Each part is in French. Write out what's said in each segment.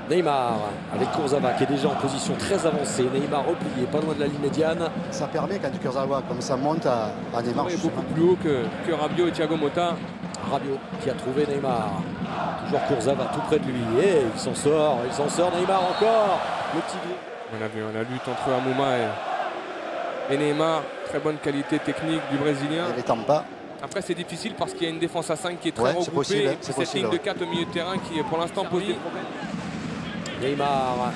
Neymar avec Kurzawa qui est déjà en position très avancée. Neymar replié, pas loin de la ligne médiane. Ça permet quand Kurzawa comme ça monte à Neymar. Il est beaucoup plus haut que Rabiot et Thiago Motta. Rabiot qui a trouvé Neymar. Toujours Kurzawa tout près de lui. Et il s'en sort Neymar encore. Le petit... On a vu la lutte entre Amouma et Neymar. Très bonne qualité technique du Brésilien. Il est en bas. Après c'est difficile parce qu'il y a une défense à 5 qui est très regroupée. Possible, et cette ligne de 4 au milieu de terrain qui pour l'instant pose des problèmes. Neymar.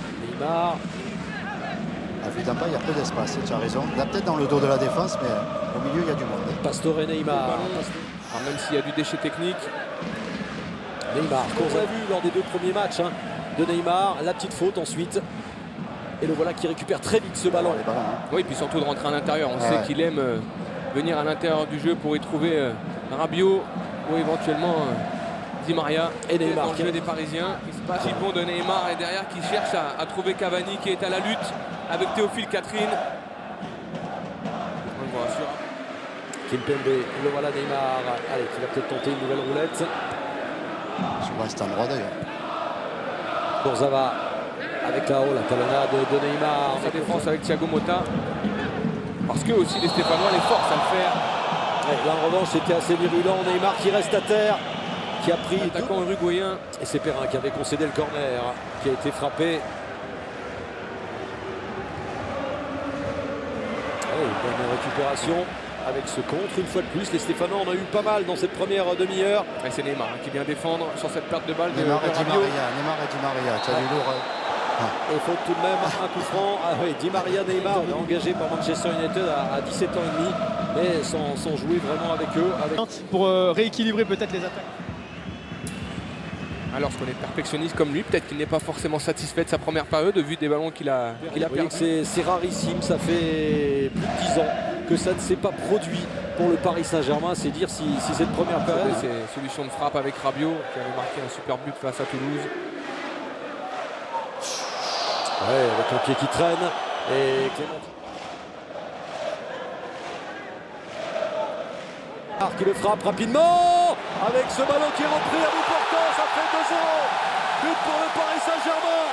À vue d'en bas, il y a peu d'espace, tu as raison. Là, peut-être dans le dos de la défense, mais au milieu, il y a du monde. Pastore Neymar. Même s'il y a du déchet technique. Neymar, qu'on a vu lors des 2 premiers matchs de Neymar. La petite faute ensuite. Et le voilà qui récupère très vite ce ballon. Oui, puis surtout de rentrer à l'intérieur. On sait qu'il aime venir à l'intérieur du jeu pour y trouver Rabiot ou éventuellement Di Maria. Et Neymar dans le jeu des Parisiens. Il se passe le bon de Neymar et derrière qui cherche à trouver Cavani qui est à la lutte avec Théophile Catherine. On le voit sur Kimpembe, le voilà Neymar. Allez, qui va peut-être tenter une nouvelle roulette. Souvent c'est un droit d'ailleurs. Kurzawa avec la talonnade de Neymar. Sa défense avec Thiago Motta. Parce que aussi les Stéphanois les forcent à le faire. Ouais, là en revanche c'était assez virulent. Neymar qui reste à terre. Qui a pris l'attaquant uruguayen. Et c'est Perrin qui avait concédé le corner. Qui a été frappé. Bonne récupération avec ce contre. Une fois de plus, les Stéphanois en ont eu pas mal dans cette première demi-heure. C'est Neymar qui vient défendre sur cette perte de balle. Neymar et Di Maria. Tu as vu lourd. Il faut tout de même un coup franc. Ah oui, Di Maria, Neymar, engagé par Manchester United à 17 ans et demi, mais sans jouer vraiment avec eux. Pour rééquilibrer peut-être les attaques. Alors, lorsqu'on est perfectionniste comme lui, peut-être qu'il n'est pas forcément satisfait de sa première période, vu des ballons qu'il a perdus. C'est rarissime, ça fait plus de 10 ans que ça ne s'est pas produit pour le Paris Saint-Germain. C'est dire si cette première période... C'est solution de frappe avec Rabiot, qui avait marqué un super but face à Toulouse. Ouais, avec le pied qui traîne. Et Clément qui le frappe rapidement. Avec ce ballon qui est repris à bout portant, ça fait 2-0. But pour le Paris Saint-Germain.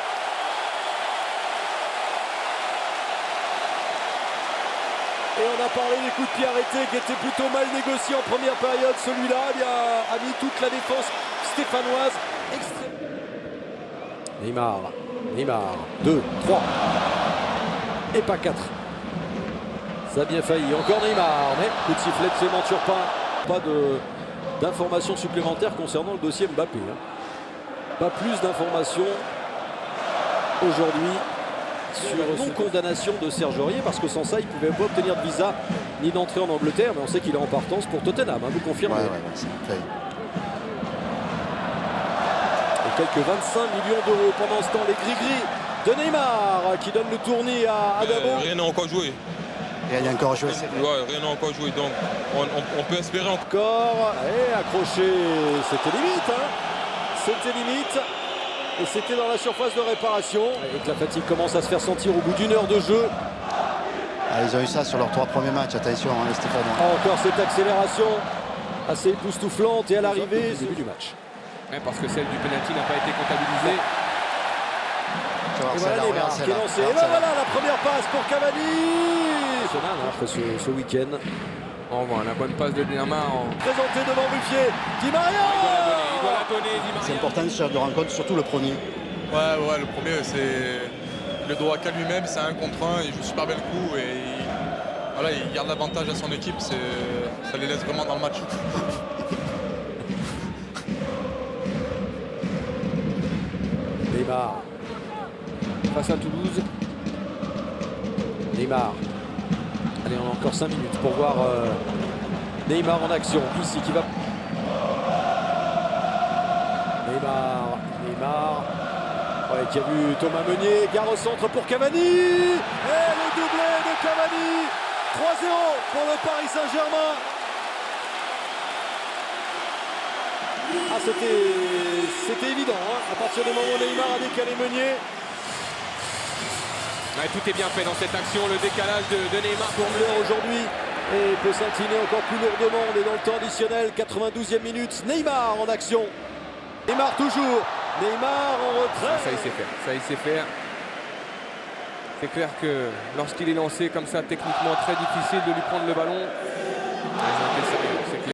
Et on a parlé des coups de pied arrêtés qui étaient plutôt mal négociés en première période. Celui-là a mis toute la défense stéphanoise. Neymar, 2, 3. Et pas 4. Ça a bien failli. Encore Neymar, mais coup de sifflet de Clément Turpin. Pas d'informations supplémentaires concernant le dossier Mbappé. Pas plus d'informations aujourd'hui sur non-condamnation de Serge Aurier, parce que sans ça, il ne pouvait pas obtenir de visa ni d'entrée en Angleterre, mais on sait qu'il est en partance pour Tottenham, vous confirmez. Et quelques 25 millions d'euros pendant ce temps, les gris-gris de Neymar qui donne le tournis à Dabo. Rien n'a encore joué. Il y a encore joué. Rien n'a encore joué, donc on peut espérer encore. Et accroché, c'était limite. C'était limite. Et c'était dans la surface de réparation. Et que la fatigue commence à se faire sentir au bout d'une heure de jeu. Ils ont eu ça sur leurs 3 premiers matchs, attention les Stéphanois. Encore cette accélération assez époustouflante et à l'arrivée, début du match. Parce que celle du penalty n'a pas été comptabilisée. Et voilà Neymar qui est lancé. Et voilà la première passe pour Cavani. Après ce week-end. On voit la bonne passe de Neymar. Présenté devant Ruffier. Di Maria. Il doit la donner, Di Maria. C'est important ce genre de rencontre, surtout le premier. Ouais, le premier, c'est le droit qu'à lui-même, c'est 1 contre 1, il joue super bien le coup et il garde l'avantage à son équipe, ça les laisse vraiment dans le match. Neymar face à Toulouse. Neymar. Allez, on a encore 5 minutes pour voir Neymar en action. Ici qui va... Neymar. Ouais, qui a vu Thomas Meunier. Gare au centre pour Cavani. Et le doublé de Cavani. 3-0 pour le Paris Saint-Germain. C'était évident, à partir du moment où Neymar a décalé Meunier. Tout est bien fait dans cette action, le décalage de Neymar. Pour l'heure aujourd'hui, et peut s'incliner encore plus lourdement. On est dans le temps additionnel, 92e minute. Neymar en action. Neymar toujours Neymar en retrait. Ça, il sait faire. Ça, il sait faire. C'est clair que lorsqu'il est lancé comme ça, techniquement très difficile de lui prendre le ballon. Ils ont été sérieux, c'est clair.